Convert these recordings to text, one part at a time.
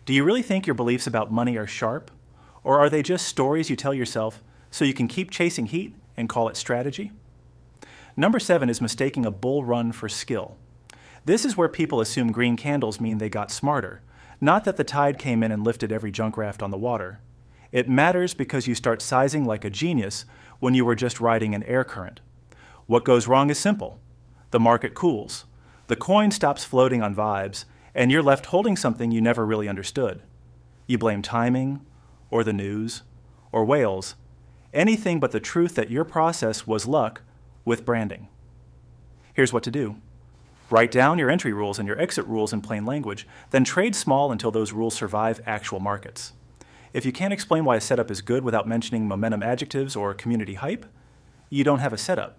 Do you really think your beliefs about money are sharp? Or are they just stories you tell yourself so you can keep chasing heat and call it strategy? Number 7 is mistaking a bull run for skill. This is where people assume green candles mean they got smarter, not that the tide came in and lifted every junk raft on the water. It matters because you start sizing like a genius when you were just riding an air current. What goes wrong is simple. The market cools. The coin stops floating on vibes, and you're left holding something you never really understood. You blame timing, or the news, or whales, anything but the truth that your process was luck with branding. Here's what to do. Write down your entry rules and your exit rules in plain language, then trade small until those rules survive actual markets. If you can't explain why a setup is good without mentioning momentum adjectives or community hype, you don't have a setup.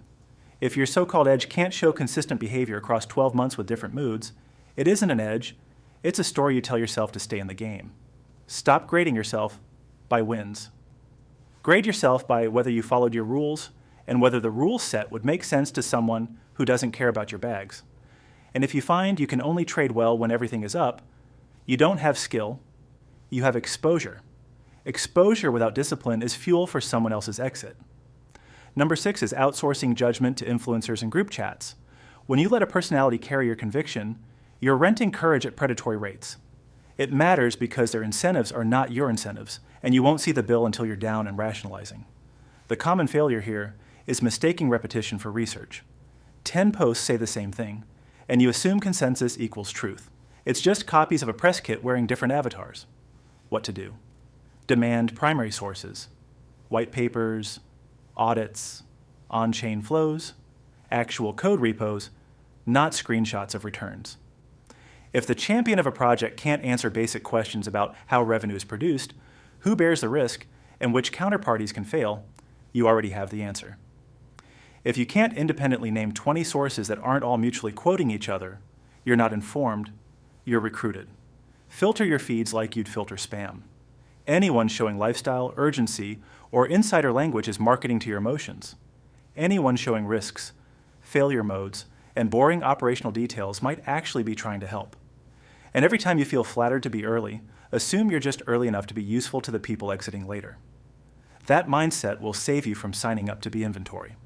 If your so-called edge can't show consistent behavior across 12 months with different moods, it isn't an edge, it's a story you tell yourself to stay in the game. Stop grading yourself by wins. Grade yourself by whether you followed your rules and whether the rule set would make sense to someone who doesn't care about your bags. And if you find you can only trade well when everything is up, you don't have skill, you have exposure. Exposure without discipline is fuel for someone else's exit. Number 6 is outsourcing judgment to influencers and group chats. When you let a personality carry your conviction, you're renting courage at predatory rates. It matters because their incentives are not your incentives, and you won't see the bill until you're down and rationalizing. The common failure here is mistaking repetition for research. 10 posts say the same thing, and you assume consensus equals truth. It's just copies of a press kit wearing different avatars. What to do? Demand primary sources, white papers, audits, on-chain flows, actual code repos, not screenshots of returns. If the champion of a project can't answer basic questions about how revenue is produced, who bears the risk, and which counterparties can fail, you already have the answer. If you can't independently name 20 sources that aren't all mutually quoting each other, you're not informed, you're recruited. Filter your feeds like you'd filter spam. Anyone showing lifestyle, urgency, or insider language is marketing to your emotions. Anyone showing risks, failure modes, and boring operational details might actually be trying to help. And every time you feel flattered to be early, assume you're just early enough to be useful to the people exiting later. That mindset will save you from signing up to be inventory.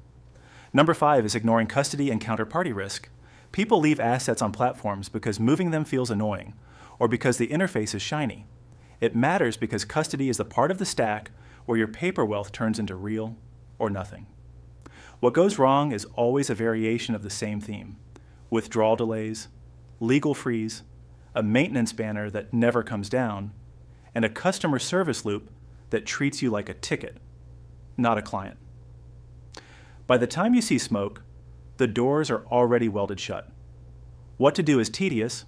Number 5 is ignoring custody and counterparty risk. People leave assets on platforms because moving them feels annoying, or because the interface is shiny. It matters because custody is the part of the stack where your paper wealth turns into real or nothing. What goes wrong is always a variation of the same theme: withdrawal delays, legal freeze, a maintenance banner that never comes down, and a customer service loop that treats you like a ticket, not a client. By the time you see smoke, the doors are already welded shut. What to do is tedious,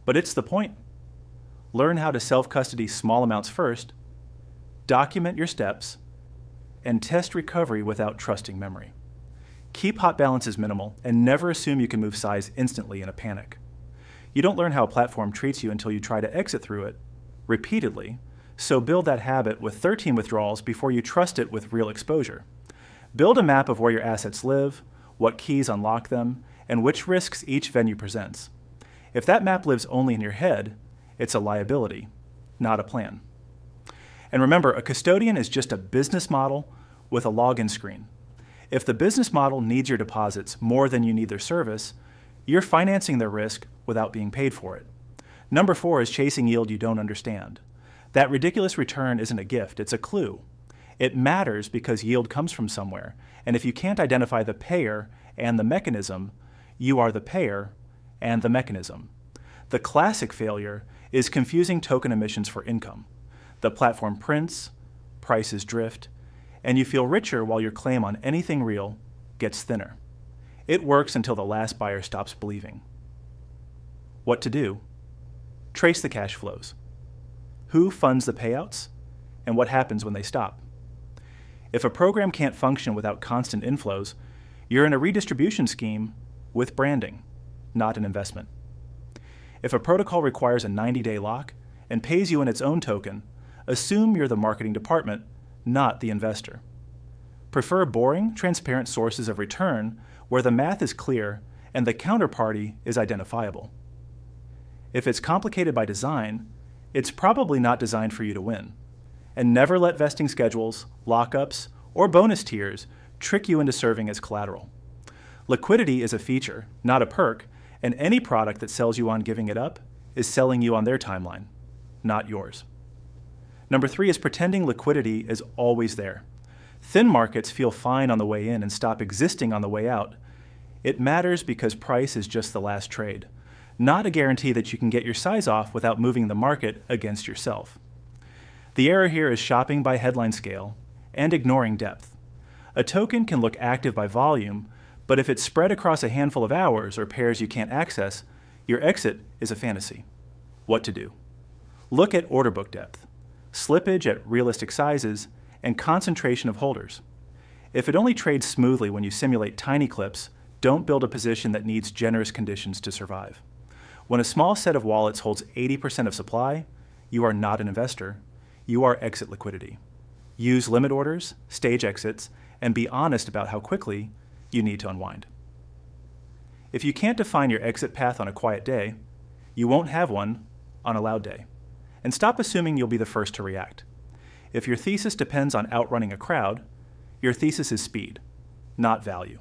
but it's the point. Learn how to self-custody small amounts first, document your steps, and test recovery without trusting memory. Keep hot balances minimal and never assume you can move size instantly in a panic. You don't learn how a platform treats you until you try to exit through it repeatedly, so build that habit with 13 withdrawals before you trust it with real exposure. Build a map of where your assets live, what keys unlock them, and which risks each venue presents. If that map lives only in your head, it's a liability, not a plan. And remember, a custodian is just a business model with a login screen. If the business model needs your deposits more than you need their service, you're financing their risk without being paid for it. Number 4 is chasing yield you don't understand. That ridiculous return isn't a gift, it's a clue. It matters because yield comes from somewhere, and if you can't identify the payer and the mechanism, you are the payer and the mechanism. The classic failure is confusing token emissions for income. The platform prints, prices drift, and you feel richer while your claim on anything real gets thinner. It works until the last buyer stops believing. What to do? Trace the cash flows. Who funds the payouts, and what happens when they stop? If a program can't function without constant inflows, you're in a redistribution scheme with branding, not an investment. If a protocol requires a 90-day lock and pays you in its own token, assume you're the marketing department, not the investor. Prefer boring, transparent sources of return where the math is clear and the counterparty is identifiable. If it's complicated by design, it's probably not designed for you to win. And never let vesting schedules, lockups, or bonus tiers trick you into serving as collateral. Liquidity is a feature, not a perk, and any product that sells you on giving it up is selling you on their timeline, not yours. Number 3 is pretending liquidity is always there. Thin markets feel fine on the way in and stop existing on the way out. It matters because price is just the last trade, not a guarantee that you can get your size off without moving the market against yourself. The error here is shopping by headline scale and ignoring depth. A token can look active by volume, but if it's spread across a handful of hours or pairs you can't access, your exit is a fantasy. What to do? Look at order book depth, slippage at realistic sizes, and concentration of holders. If it only trades smoothly when you simulate tiny clips, don't build a position that needs generous conditions to survive. When a small set of wallets holds 80% of supply, you are not an investor, you are exit liquidity. Use limit orders, stage exits, and be honest about how quickly you need to unwind. If you can't define your exit path on a quiet day, you won't have one on a loud day. And stop assuming you'll be the first to react. If your thesis depends on outrunning a crowd, your thesis is speed, not value.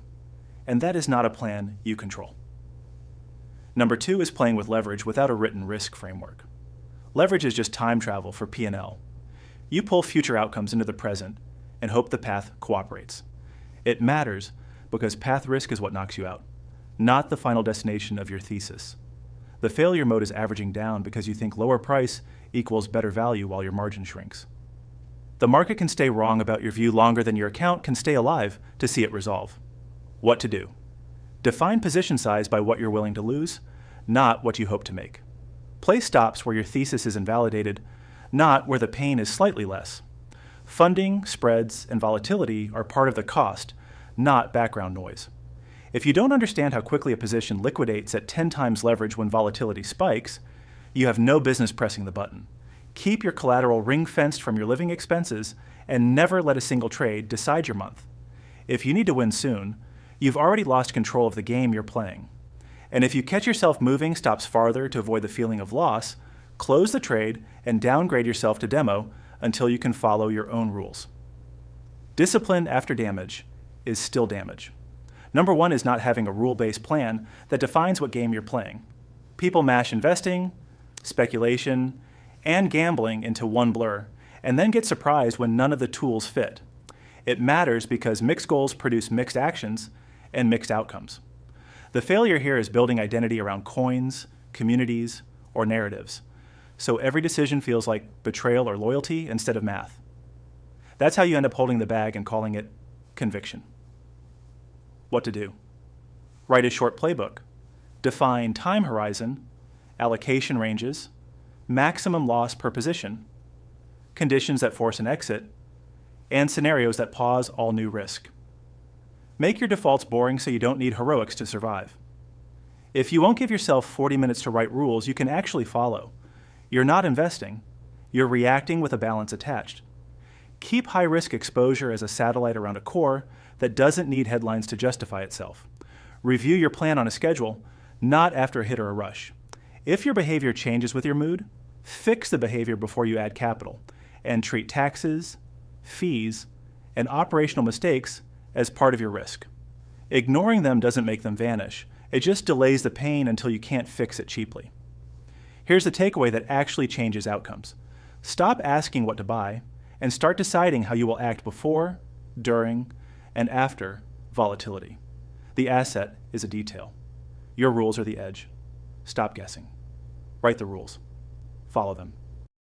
And that is not a plan you control. Number 2 is playing with leverage without a written risk framework. Leverage is just time travel for P&L. You pull future outcomes into the present and hope the path cooperates. It matters because path risk is what knocks you out, not the final destination of your thesis. The failure mode is averaging down because you think lower price equals better value while your margin shrinks. The market can stay wrong about your view longer than your account can stay alive to see it resolve. What to do? Define position size by what you're willing to lose, not what you hope to make. Place stops where your thesis is invalidated, not where the pain is slightly less. Funding, spreads, and volatility are part of the cost, not background noise. If you don't understand how quickly a position liquidates at 10 times leverage when volatility spikes, you have no business pressing the button. Keep your collateral ring-fenced from your living expenses and never let a single trade decide your month. If you need to win soon, you've already lost control of the game you're playing. And if you catch yourself moving stops farther to avoid the feeling of loss, close the trade and downgrade yourself to demo until you can follow your own rules. Discipline after damage is still damage. Number 1 is not having a rule-based plan that defines what game you're playing. People mash investing, speculation, and gambling into one blur, and then get surprised when none of the tools fit. It matters because mixed goals produce mixed actions and mixed outcomes. The failure here is building identity around coins, communities, or narratives. So every decision feels like betrayal or loyalty instead of math. That's how you end up holding the bag and calling it conviction. What to do? Write a short playbook. Define time horizon, allocation ranges, maximum loss per position, conditions that force an exit, and scenarios that pause all new risk. Make your defaults boring so you don't need heroics to survive. If you won't give yourself 40 minutes to write rules you can actually follow, you're not investing, you're reacting with a balance attached. Keep high-risk exposure as a satellite around a core that doesn't need headlines to justify itself. Review your plan on a schedule, not after a hit or a rush. If your behavior changes with your mood, fix the behavior before you add capital, and treat taxes, fees, and operational mistakes as part of your risk. Ignoring them doesn't make them vanish. It just delays the pain until you can't fix it cheaply. Here's the takeaway that actually changes outcomes. Stop asking what to buy and start deciding how you will act before, during, and after volatility. The asset is a detail. Your rules are the edge. Stop guessing. Write the rules. Follow them.